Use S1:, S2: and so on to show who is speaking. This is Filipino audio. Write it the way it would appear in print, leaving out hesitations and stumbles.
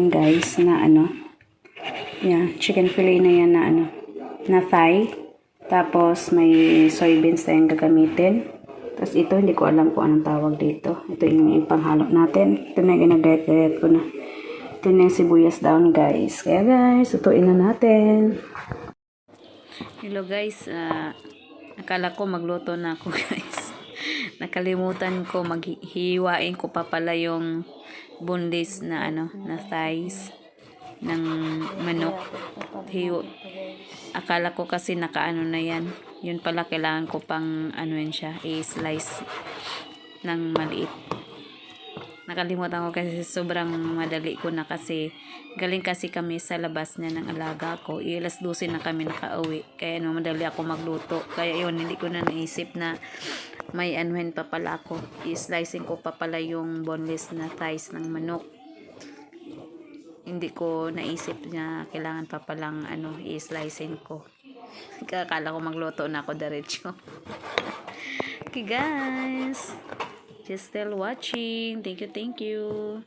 S1: natin guys na yeah, chicken fillet na yan na na thigh. Tapos may soybeans tayong gagamitin. Tapos ito, hindi ko alam kung anong tawag dito. Ito yung panghalo natin. Ito na ginagayat-gayat ko na. Ito na yung sibuyas down guys. Kaya guys, tutuin na natin. Hello guys, akala ko magluto na ako guys. Nakalimutan ko, maghihiwain ko pa pala yung boneless na na thighs ng manok. Akala ko kasi nakaano na yan. Yun pala kailangan ko pang yan siya, i-slice ng maliit. Nakalimutan ko kasi sobrang madali ko na kasi galing kasi kami sa labas niya ng alaga ko. Alas 12 na kami nakauwi. Kaya madali ako magluto. Kaya yun, hindi ko na naisip na may anuhin pa pala ako. I-slicing ko pa pala yung boneless na thighs ng manok. Hindi ko naisip na kailangan pa palang i-slicing ko. Akala ko magluto na ako diretso. Okay guys, just still watching. Thank you.